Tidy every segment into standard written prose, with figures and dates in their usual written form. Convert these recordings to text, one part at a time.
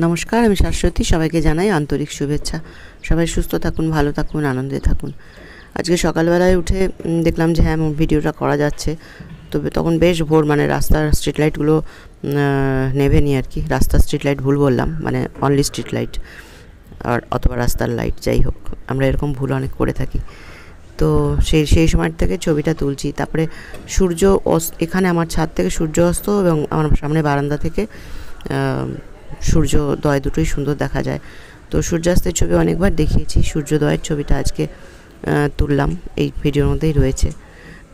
নমস্কার, আমি শাশ্বতী। সবাইকে জানাই আন্তরিক শুভেচ্ছা। সবাই সুস্থ থাকুন, ভালো থাকুন, আনন্দে থাকুন। আজকে সকালবেলায় উঠে দেখলাম যে হ্যাঁ, ভিডিওটা করা যাচ্ছে। তবে তখন বেশ ভোর, মানে রাস্তার স্ট্রিট লাইটগুলো নেভেনি আর কি। রাস্তার স্ট্রিট লাইট ভুল বললাম, মানে অনলি স্ট্রিট লাইট আর অথবা রাস্তার লাইট, যাই হোক, আমরা এরকম ভুল অনেক করে থাকি। তো সেই সময় থেকে ছবিটা তুলছি। তারপরে সূর্য অস্ত, এখানে আমার ছাদ থেকে সূর্য অস্ত এবং আমার সামনে বারান্দা থেকে সূর্যোদয় দুটোই সুন্দর দেখা যায়। তো সূর্যাস্তের ছবি অনেকবার দেখিয়েছি, সূর্যোদয়ের ছবিটা আজকে তুললাম, এই ভিডিওর মধ্যেই রয়েছে।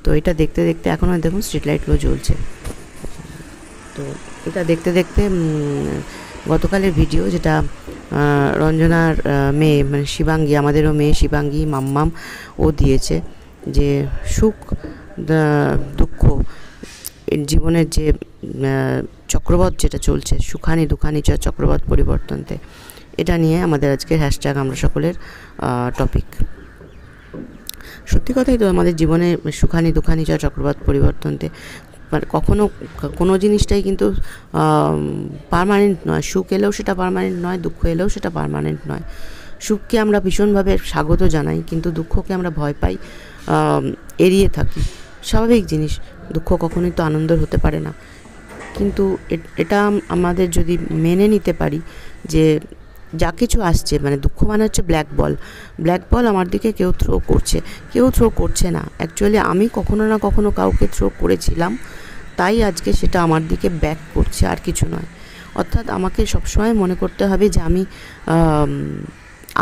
তো এটা দেখতে দেখতে এখনও দেখুন স্ট্রিট লাইটগুলো জ্বলছে। তো এটা দেখতে দেখতে গতকালের ভিডিও, যেটা রঞ্জনার মেয়ে, মানে শিবাঙ্গী, আমাদেরও মেয়ে শিবাঙ্গী মাম্মাম, ও দিয়েছে যে সুখ দুঃখ জীবনের যে চক্রবৎ যেটা চলছে, সুখানি দুখানি চক্রবৎ পরিবর্তনতে, এটা নিয়ে আমাদের আজকের হ্যাশট্যাগ আমরা সকলের টপিক। সত্যি কথাই তো, আমাদের জীবনে সুখানি দুখানি চক্রবৎ পরিবর্তনতে কখনো কোনো জিনিসটাই কিন্তু পার্মানেন্ট নয়। সুখ এলেও সেটা পার্মানেন্ট নয়, দুঃখ এলেও সেটা পার্মানেন্ট নয়। সুখকে আমরা ভীষণভাবে স্বাগত জানাই, কিন্তু দুঃখকে আমরা ভয় পাই, এড়িয়ে থাকি। স্বাভাবিক জিনিস, দুঃখ কখনোই তো আনন্দের হতে পারে না। কিন্তু এটা আমাদের যদি মেনে নিতে পারি যে যা কিছু আসছে, মানে দুঃখ মানে হচ্ছে ব্ল্যাক বল আমার দিকে কেউ থ্রো করছে না। অ্যাকচুয়ালি আমি কখনো না কখনো কাউকে থ্রো করেছিলাম, তাই আজকে সেটা আমার দিকে ব্যাক করছে, আর কিছু নয়। অর্থাৎ আমাকে সবসময় মনে করতে হবে যে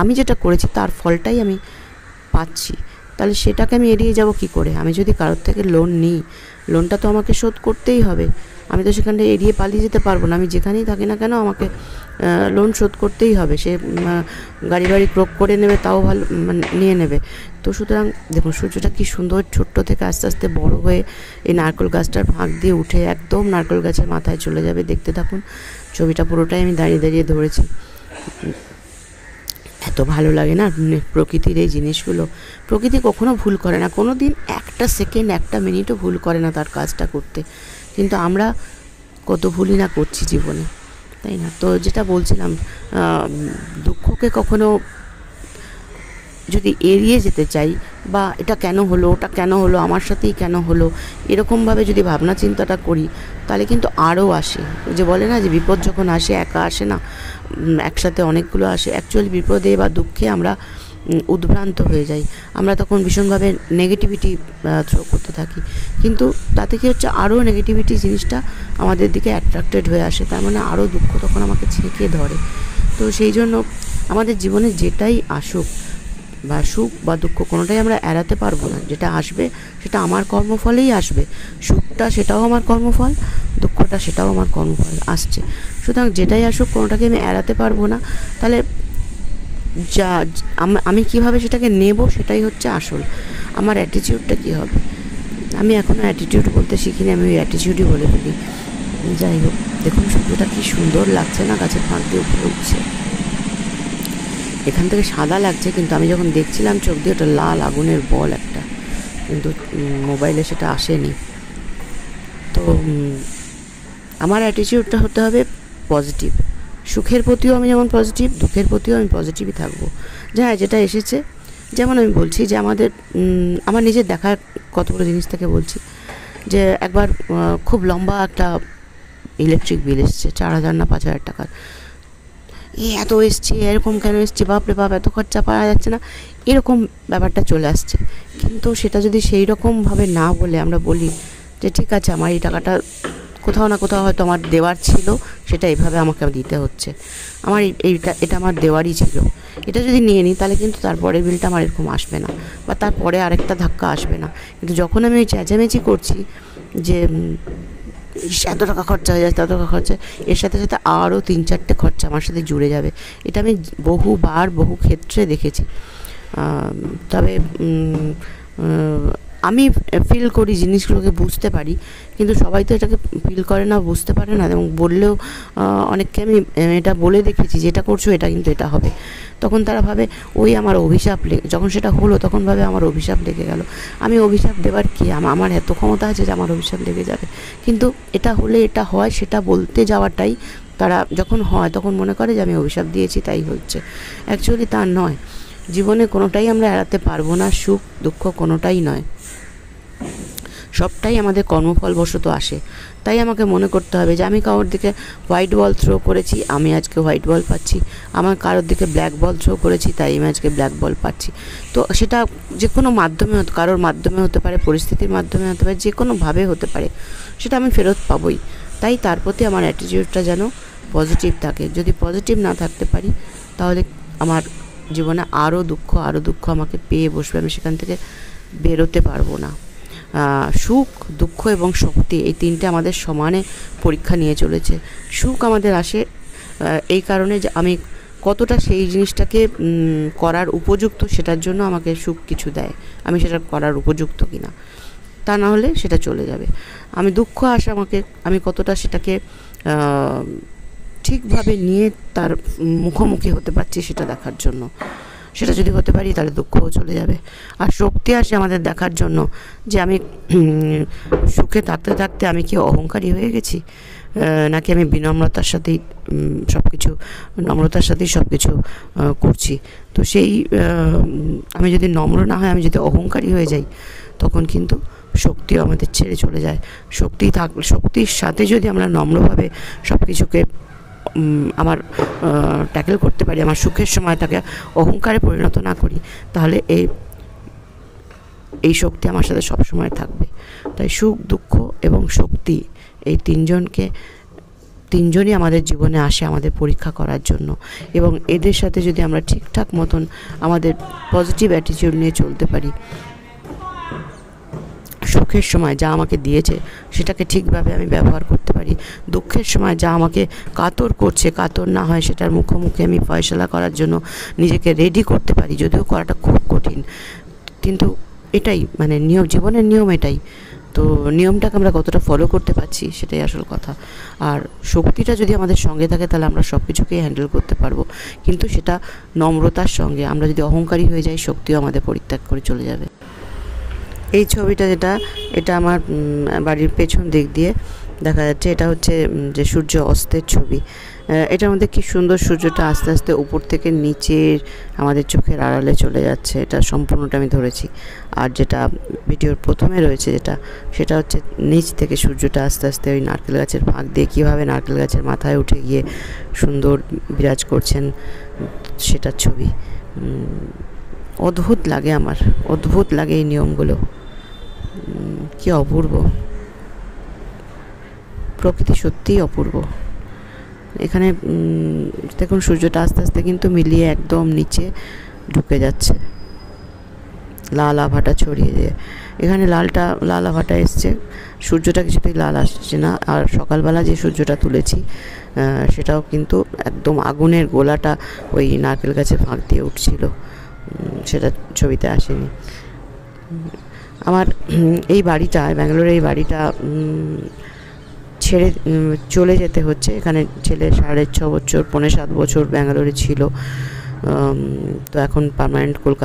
আমি যেটা করেছি তার ফলটাই আমি পাচ্ছি। তাহলে সেটাকে আমি এড়িয়ে যাব কি করে? আমি যদি কারোর থেকে লোন নিই, লোনটা তো আমাকে শোধ করতেই হবে। আমি তো সেখানে এড়িয়ে পালিয়ে যেতে পারবো না। আমি যেখানেই থাকি না কেন আমাকে লোন শোধ করতেই হবে। সে গাড়ি বাড়ি ক্রোক করে নেবে, তাও ভালো, মানে নিয়ে নেবে। তো সুতরাং দেখুন সূর্যটা কি সুন্দর ছোট্ট থেকে আস্তে আস্তে বড় হয়ে এই নারকেল গাছটার ফাঁক দিয়ে উঠে একদম নারকেল গাছের মাথায় চলে যাবে। দেখতে থাকুন, ছবিটা পুরোটাই আমি দাঁড়িয়ে দাঁড়িয়ে ধরেছি। এত ভালো লাগে না প্রকৃতির এই জিনিসগুলো। প্রকৃতি কখনো ভুল করে না, কোনো দিন একটা সেকেন্ড, একটা মিনিটও ভুল করে না তার কাজটা করতে। কিন্তু আমরা কত ভুলই না করছি জীবনে, তাই না? তো যেটা বলছিলাম, দুঃখকে কখনো যদি এড়িয়ে যেতে চাই, বা এটা কেন হলো, ওটা কেন হলো, আমার সাথেই কেন হলো, এরকমভাবে যদি ভাবনা চিন্তাটা করি, তাহলে কিন্তু আরও আসে। যে বলে না যে বিপদ যখন আসে একা আসে না, একসাথে অনেকগুলো আসে। অ্যাকচুয়ালি বিপদে বা দুঃখে আমরা উদ্ভ্রান্ত হয়ে যাই, আমরা তখন ভীষণভাবে নেগেটিভিটি থ্রো করতে থাকি। কিন্তু তাতে কি হচ্ছে, আরও নেগেটিভিটি জিনিসটা আমাদের দিকে অ্যাট্রাক্টেড হয়ে আসে। তার মানে আরও দুঃখ তখন আমাকে ছেঁকে ধরে। তো সেই জন্য আমাদের জীবনে যেটাই আসুক, বা সুখ বা দুঃখ, কোনোটাই আমরা এড়াতে পারবো না। যেটা আসবে সেটা আমার কর্মফলেই আসবে। সুখটা সেটাও আমার কর্মফল, দুঃখটা সেটাও আমার কর্মফল আসছে। সুতরাং যেটাই আসুক, কোনোটাকে আমি এড়াতে পারবো না। তাহলে আমি কীভাবে সেটাকে নেব, সেটাই হচ্ছে আসল। আমার অ্যাটিটিউডটা কী হবে। আমি এখনও অ্যাটিটিউড বলতে শিখিনি, আমি ওই অ্যাটিটিউডই বলে ফেলি। যাই হোক, দেখুন সূর্যটা কি সুন্দর লাগছে না, গাছের ফাঁক দিয়ে উপরে উঠছে। এখান থেকে সাদা লাগছে, কিন্তু আমি যখন দেখছিলাম চোখ দিয়ে, ওটা লাল আগুনের বল একটা, কিন্তু মোবাইলে সেটা আসেনি। তো আমার অ্যাটিটিউডটা হতে হবে পজিটিভ। সুখের প্রতিও আমি যেমন পজিটিভ, দুঃখের প্রতিও আমি পজিটিভই থাকবো। যেটা এসেছে, যেমন আমি বলছি যে আমার নিজের দেখার কতগুলো জিনিস থেকে বলছি যে একবার খুব লম্বা একটা ইলেকট্রিক বিল এসছে, 4,000 না 5,000 টাকার। এত এসছে, এরকম কেন এসছে, বাপরে বাপ, এত খরচা পাওয়া যাচ্ছে না, এরকম ব্যাপারটা চলে আসছে। কিন্তু সেটা যদি সেই রকমভাবে না বলে আমরা বলি যে ঠিক আছে, আমার এই টাকাটা কোথাও না কোথাও হয়তো আমার দেওয়ার ছিল, সেটা এভাবে আমাকে দিতে হচ্ছে, আমার এটা আমার দেওয়ারই ছিল, এটা যদি নিয়ে নিই, তাহলে কিন্তু তারপরের বিলটা আমার এরকম আসবে না, বা তারপরে আরেকটা ধাক্কা আসবে না। কিন্তু যখন আমি ওই চেঁচামেচি করছি যে এত টাকা খরচা হয়ে যাচ্ছে, এত টাকা খরচা, এর সাথে সাথে আরও 3-4টে খরচা আমার সাথে জুড়ে যাবে। এটা আমি বহু ক্ষেত্রে দেখেছি। তবে আমি ফিল করি, জিনিসগুলোকে বুঝতে পারি, কিন্তু সবাই তো এটাকে ফিল করে না, বুঝতে পারে না। এবং বললেও অনেককে আমি এটা বলে দেখেছি যে এটা করছো, এটা কিন্তু এটা হবে, তখন তারা ভাবে ওই আমার অভিশাপ যখন সেটা হলো, তখন ভাবে আমার অভিশাপ লেগে গেল। আমি অভিশাপ দেওয়ার কি, আমার এত ক্ষমতা আছে যে আমার অভিশাপ লেগে যাবে? কিন্তু এটা হলে এটা হয়, সেটা বলতে যাওয়াটাই তারা যখন হয় তখন মনে করে যে আমি অভিশাপ দিয়েছি তাই হচ্ছে। অ্যাকচুয়ালি তা নয়। জীবনে কোনোটাই আমরা এড়াতে পারবো না, সুখ দুঃখ কোনোটাই নয়, সবটাই আমাদের কর্মফলবশত আসে। তাই আমাকে মনে করতে হবে যে আমি কারোর দিকে হোয়াইট বল থ্রো করেছি, আমি আজকে হোয়াইট বল পাচ্ছি। আমার কারোর দিকে ব্ল্যাক বল থ্রো করেছি, তাই আমি আজকে ব্ল্যাক বল পাচ্ছি। তো সেটা যে কোনো মাধ্যমে কারোর মাধ্যমে হতে পারে, পরিস্থিতির মাধ্যমে হতে পারে, যে কোনোভাবে হতে পারে, সেটা আমি ফেরত পাবোই। তাই তার প্রতি আমার অ্যাটিটিউডটা যেন পজিটিভ থাকে। যদি পজিটিভ না থাকতে পারি তাহলে আমার জীবনে আরও দুঃখ আমাকে পেয়ে বসবে, আমি সেখান থেকে বেরোতে পারবো না। সুখ দুঃখ এবং শক্তি এই তিনটে আমাদের সমানে পরীক্ষা নিয়ে চলেছে। সুখ আমাদের আসে এই কারণে যে আমি কতটা সেই জিনিসটাকে করার উপযুক্ত, সেটার জন্য আমাকে সুখ কিছু দেয়, আমি সেটা করার উপযুক্ত কিনা, তা না হলে সেটা চলে যাবে। আমি দুঃখ আসে আমাকে আমি কতটা সেটাকে ঠিকভাবে নিয়ে তার মুখোমুখি হতে পারছি সেটা দেখার জন্য। সেটা যদি হতে পারি তাহলে দুঃখও চলে যাবে। আর শক্তি আসে আমাদের দেখার জন্য যে আমি সুখে থাকতে থাকতে আমি কি অহংকারী হয়ে গেছি, নাকি আমি বিনম্রতার সাথেই নম্রতার সাথেই সব কিছু করছি। তো সেই আমি যদি নম্র না হয়, আমি যদি অহংকারী হয়ে যাই, তখন কিন্তু শক্তিও আমাদের ছেড়ে চলে যায়। শক্তির সাথে যদি আমরা নম্রভাবে সব কিছুকে আমার ট্যাকেল করতে পারি, আমার সুখের সময় তাকে অহংকারে পরিণত না করি, তাহলে এই শক্তি আমার সাথে সবসময় থাকবে। তাই সুখ দুঃখ এবং শক্তি এই তিনজনই আমাদের জীবনে আসে আমাদের পরীক্ষা করার জন্য। এবং এদের সাথে যদি আমরা ঠিকঠাক মতন আমাদের পজিটিভ অ্যাটিটিউড নিয়ে চলতে পারি, সুখের সময় যা আমাকে দিয়েছে সেটাকে ঠিকভাবে আমি ব্যবহার করতে পারি, দুঃখের সময় যা আমাকে কাতর করছে, কাতর না হয় সেটার মুখোমুখি আমি ফয়সালা করার জন্য নিজেকে রেডি করতে পারি, যদিও করাটা খুব কঠিন, কিন্তু এটাই মানে জীবনের নিয়ম এটাই। তো নিয়মটাকে আমরা কতটা ফলো করতে পারছি সেটাই আসল কথা। আর শক্তিটা যদি আমাদের সঙ্গে থাকে তাহলে আমরা সব কিছুকেই হ্যান্ডেল করতে পারবো, কিন্তু সেটা নম্রতার সঙ্গে। আমরা যদি অহংকারী হয়ে যাই, শক্তিও আমাদের পরিত্যাগ করে চলে যাবে। এই ছবিটা এটা আমার বাড়ির পেছন দিক দিয়ে দেখা যাচ্ছে, এটা হচ্ছে যে সূর্য অস্তের ছবি। এটার মধ্যে কি সুন্দর সূর্যটা আস্তে আস্তে উপর থেকে নিচের আমাদের চোখের আড়ালে চলে যাচ্ছে, এটা সম্পূর্ণটা আমি ধরেছি। আর যেটা ভিডিওর প্রথমে রয়েছে সেটা হচ্ছে নিচ থেকে সূর্যটা আস্তে আস্তে ওই নারকেল গাছের ফাঁক দিয়ে কীভাবে নারকেল গাছের মাথায় উঠে গিয়ে সুন্দর বিরাজ করছেন, সেটার ছবি। অদ্ভুত লাগে এই নিয়মগুলো, কি অপূর্ব। প্রকৃতি সত্যিই অপূর্ব। এখানে দেখুন সূর্যটা আস্তে আস্তে কিন্তু মিলিয়ে একদম নিচে ঢুকে যাচ্ছে, লাল আভাটা ছড়িয়ে দিয়ে। এখানে লাল আভাটা এসছে, সূর্যটা কিছুতেই লাল আসছে না। আর সকালবেলা যে সূর্যটা তুলেছি সেটাও কিন্তু একদম আগুনের গোলাটা ওই নারকেল গাছের ফাঁক দিয়ে উঠছিল, সেটা ছবিতে আসেনি। আমার এই বাড়িটা, ব্যাঙ্গালোরে এই বাড়িটা ছেড়ে চলে যেতে হচ্ছে। এখানে ছেলে 6.5 বছর 7 বছর ব্যাঙ্গালোরে ছিল, তো এখন পার্মানেন্ট কলকাতা